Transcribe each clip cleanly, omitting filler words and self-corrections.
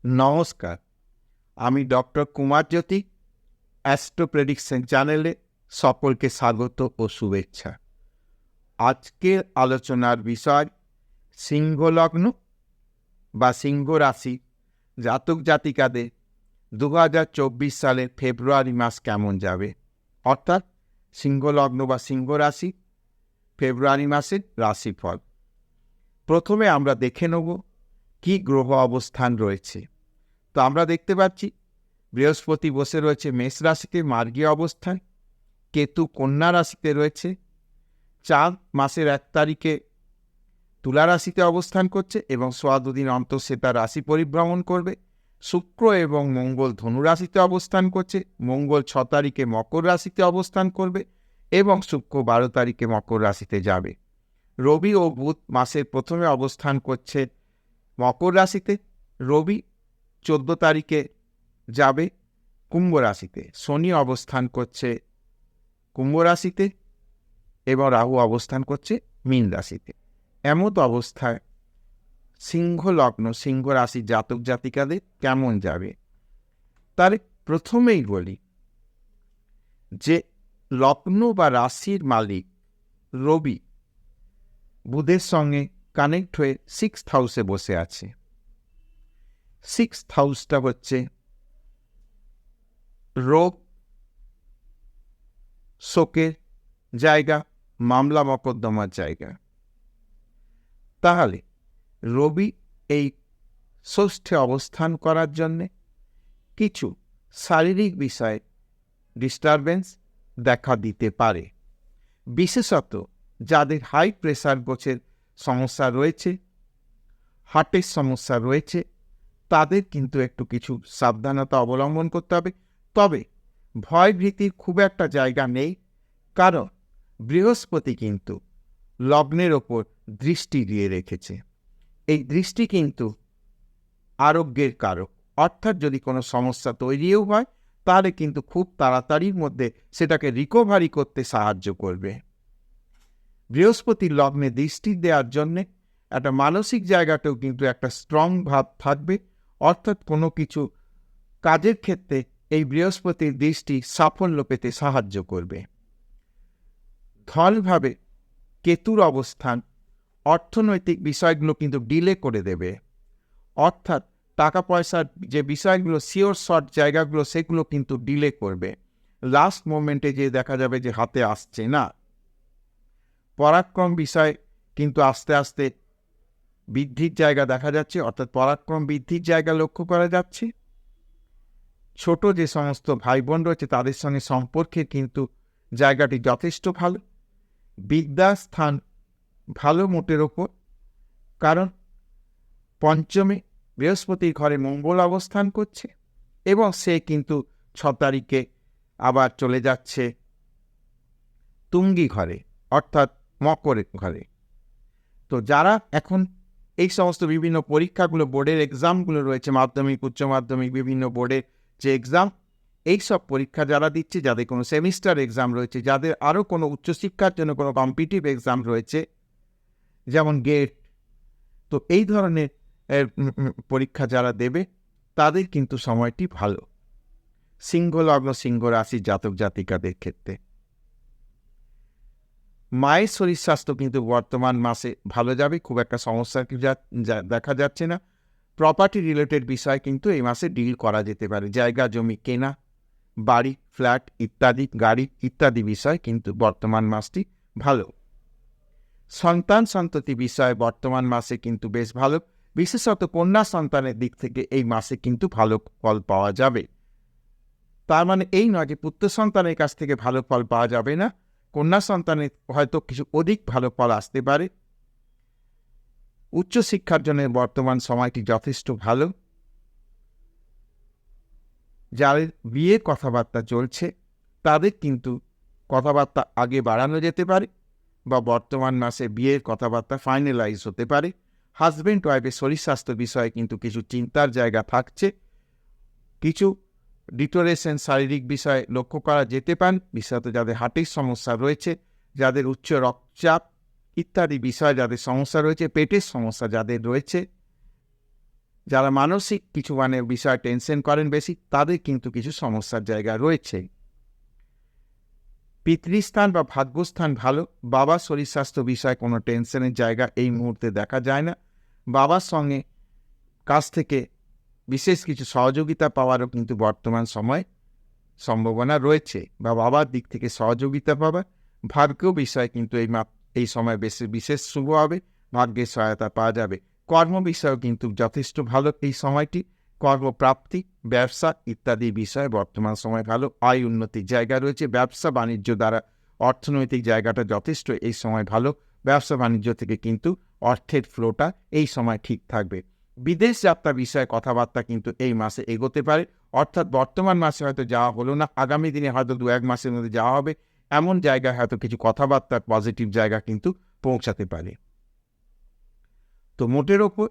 নমস্কার, আমি ডক্টর কুমার জ্যোতি। Astro prediction চ্যানেলে সকলকে স্বাগত ও শুভেচ্ছা। আজকের আলোচনার বিষয় সিংহ লগ্ন বা সিংহ রাশি জাতক জাতিকাদের 2024 সালের ফেব্রুয়ারি মাস কেমন যাবে, অর্থাৎ সিংহ লগ্ন বা সিংহ রাশি ফেব্রুয়ারি মাসের রাশিফল। প্রথমে আমরা দেখে নেব কি গ্রহ অবস্থান রয়েছে। তো আমরা দেখতে পাচ্ছি বৃহস্পতি বসে রয়েছে মেষ রাশিতে মার্গী অবস্থায়, কেতু কন্যা রাশিতে রয়েছে, চাঁদ মাসের 1 তারিখে তুলা রাশিতে অবস্থান করছে এবং সোয়া দুদিন অন্তর সে তার রাশি পরিভ্রমণ করবে। শুক্র এবং মঙ্গল ধনু রাশিতে অবস্থান করছে, মঙ্গল 6 তারিখে মকর রাশিতে অবস্থান করবে এবং শুক্র 12 তারিখে মকর রাশিতে যাবে। রবি ও বুধ মাসের প্রথমে অবস্থান করছে মকর রাশিতে, রবি 14 তারিখে যাবে কুম্ভ রাশিতে, শনি অবস্থান করছে কুম্ভ রাশিতে এবং রাহু অবস্থান করছে মীন রাশিতে। এমত অবস্থায় সিংহ লগ্ন সিংহ রাশি জাতক জাতিকাদের কেমন যাবে তার প্রথমেই বলি যে লগ্ন বা রাশির মালিক রবি বুধের সঙ্গে কানেক্ট হয়ে 6th হাউসে বসে আছে। 6th হাউসটা হচ্ছে রোগ, শোকের জায়গা, মামলা মকদ্দমার জায়গা। তাহলে রবি এই ষষ্ঠে অবস্থান করার জন্যে কিছু শারীরিক বিষয়ে ডিস্টারবেন্স দেখা দিতে পারে। বিশেষত যাদের হাই প্রেসার গোছের সমস্যা রয়েছে, হার্টের সমস্যা রয়েছে, তাদের কিন্তু একটু কিছু সাবধানতা অবলম্বন করতে হবে। তবে ভয় ভীতির খুব একটা জায়গা নেই, কারণ বৃহস্পতি কিন্তু লগ্নের ওপর দৃষ্টি দিয়ে রেখেছে। এই দৃষ্টি কিন্তু আরোগ্যের কারক, অর্থাৎ যদি কোনো সমস্যা তৈরিও হয় তাহলে কিন্তু খুব তাড়াতাড়ির মধ্যে সেটাকে রিকভারি করতে সাহায্য করবে। বৃহস্পতির লগ্নে দৃষ্টি দেওয়ার জন্যে একটা মানসিক জায়গাতেও কিন্তু একটা স্ট্রং ভাব থাকবে, অর্থাৎ কোনো কিছু কাজের ক্ষেত্রে এই বৃহস্পতির দৃষ্টি সাফল্য পেতে সাহায্য করবে। ধনভাবে কেতুর অবস্থান অর্থনৈতিক বিষয়গুলো কিন্তু ডিলে করে দেবে, অর্থাৎ টাকা পয়সার যে বিষয়গুলো শিওর শর্ট জায়গাগুলো সেগুলো কিন্তু ডিলে করবে। লাস্ট মোমেন্টে যে দেখা যাবে যে হাতে আসছে না। পরাক্রম বিষয় কিন্তু আস্তে আস্তে বৃদ্ধির জায়গা দেখা যাচ্ছে, অর্থাৎ পরাক্রম বৃদ্ধির জায়গা লক্ষ্য করা যাচ্ছে। ছোট যে সমস্ত ভাই বোন রয়েছে তাদের সঙ্গে সম্পর্কের কিন্তু জায়গাটি যথেষ্ট ভালো। বিদ্যাস্থান ভালো মোটের ওপর, কারণ পঞ্চমে বৃহস্পতির ঘরে মঙ্গল অবস্থান করছে এবং সে কিন্তু 6 তারিখে আবার চলে যাচ্ছে তুঙ্গি ঘরে, অর্থাৎ মকরের ঘরে। তো যারা এখন এই সমস্ত বিভিন্ন পরীক্ষাগুলো, বোর্ডের এক্সামগুলো রয়েছে, মাধ্যমিক উচ্চ মাধ্যমিক বিভিন্ন বোর্ডের যে এক্সাম, এইসব পরীক্ষা যারা দিচ্ছে, যাদের কোনো সেমিস্টার এক্সাম রয়েছে, যাদের আরও কোনো উচ্চশিক্ষার জন্য কোনো কম্পিটিটিভ এক্সাম রয়েছে যেমন গেট, তো এই ধরনের পরীক্ষা যারা দেবে তাদের কিন্তু সময়টি ভালো সিংহ লগ্ন সিংহ রাশি জাতক জাতিকাদের ক্ষেত্রে। মায়ের শরীর স্বাস্থ্য কিন্তু বর্তমান মাসে ভালো যাবে, খুব একটা সমস্যা দেখা যাচ্ছে না। প্রপার্টি রিলেটেড বিষয় কিন্তু এই মাসে ডিল করা যেতে পারে, জায়গা জমি কেনা, বাড়ি ফ্ল্যাট ইত্যাদি, গাড়ি ইত্যাদি বিষয় কিন্তু বর্তমান মাসটি ভালো। সন্তান সন্ততি বিষয়ে বর্তমান মাসে কিন্তু বেশ ভালো, বিশেষত কন্যা সন্তানের দিক থেকে এই মাসে কিন্তু ভালো ফল পাওয়া যাবে। তার মানে এই নয় যে পুত্র সন্তানের কাছ থেকে ভালো ফল পাওয়া যাবে না, কন্যা সন্তানের হয়তো কিছু অধিক ভালো ফল আসতে পারে। উচ্চশিক্ষার জন্য বর্তমান সময়টি যথেষ্ট ভালো। যাদের বিয়ের কথাবার্তা চলছে তাদের কিন্তু কথাবার্তা আগে বাড়ানো যেতে পারে বা বর্তমান মাসে বিয়ের কথাবার্তা ফাইনালাইজ হতে পারে। হাজব্যান্ড ওয়াইফের শরীর স্বাস্থ্য বিষয়ে কিন্তু কিছু চিন্তার জায়গা থাকছে, কিছু ডিটোরেশন শারীরিক বিষয়ে লক্ষ্য করা যেতে পারে, বিশেষত যাদের হার্টের সমস্যা রয়েছে, যাদের উচ্চ রক্তচাপ ইত্যাদি বিষয়ে যাদের সমস্যা রয়েছে, পেটের সমস্যা যাদের রয়েছে, যারা মানসিক কিছু বিষয় টেনশন করেন বেশি, তাদের কিন্তু কিছু সমস্যার জায়গা রয়েছে। পিতৃস্থান বা ভাগ্যস্থান ভালো, বাবার শরীর স্বাস্থ্য বিষয়ে কোনো টেনশনের জায়গা এই মুহূর্তে দেখা যায় না। বাবার সঙ্গে কাছ থেকে বিশেষ কিছু সহযোগিতা পাওয়ারও কিন্তু বর্তমান সময়ে সম্ভাবনা রয়েছে, বা বাবার দিক থেকে সহযোগিতা পাওয়া। ভাগ্য বিষয় কিন্তু এই সময় বিশেষ শুভ হবে, ভাগ্যের সহায়তা পাওয়া যাবে। কর্ম বিষয়েও কিন্তু যথেষ্ট ভালো এই সময়টি, কর্মপ্রাপ্তি, ব্যবসা ইত্যাদি বিষয়ে বর্তমান সময় ভালো, আয় উন্নতির জায়গা রয়েছে। ব্যবসা বাণিজ্য দ্বারা অর্থনৈতিক জায়গাটা যথেষ্ট এই সময় ভালো, ব্যবসা বাণিজ্য থেকে কিন্তু অর্থের ফ্লোটা এই সময় ঠিক থাকবে। বিদেশ যাত্রা বিষয়ে কথাবার্তা কিন্তু এই মাসে এগোতে পারে, অর্থাৎ বর্তমান মাসে হয়তো যাওয়া হলো না, আগামী দিনে হয়তো 2-1 মাসের মধ্যে যাওয়া হবে, এমন জায়গায় হয়তো কিছু কথাবার্তার পজিটিভ জায়গা কিন্তু পৌঁছাতে পারে। তো মোটের ওপর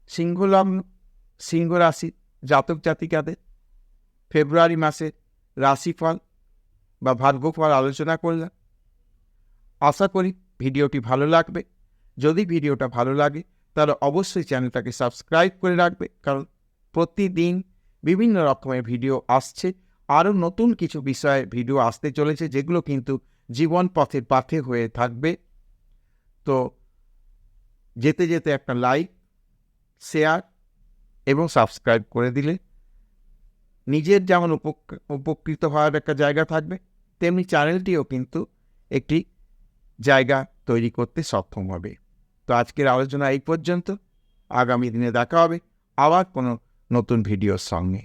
সিংহ লগ্ন, সিংহ রাশি জাতক জাতিকাদের ফেব্রুয়ারি মাসে রাশিফল বা ভাগ্যফল আলোচনা করলাম। আশা করি ভিডিওটি ভালো লাগবে। যদি ভিডিওটা ভালো লাগে তাহলে অবশ্যই চ্যানেলটাকে সাবস্ক্রাইব করে রাখবে, কারণ প্রতিদিন বিভিন্ন রকমের ভিডিও আসছে। আরও নতুন কিছু বিষয়ে ভিডিও আসতে চলেছে, যেগুলো কিন্তু জীবন পথের পাথে হয়ে থাকবে। তো যেতে যেতে একটা লাইক, শেয়ার এবং সাবস্ক্রাইব করে দিলে নিজের যেমন উপকৃত হওয়ার একটা জায়গা থাকবে, তেমনি চ্যানেলটিও কিন্তু একটি জায়গা তৈরি করতে সক্ষম হবে। তো আজকের আলোচনা এই পর্যন্ত। আগামী দিনে দেখা হবে আবার কোনো নতুন ভিডিওর সঙ্গে।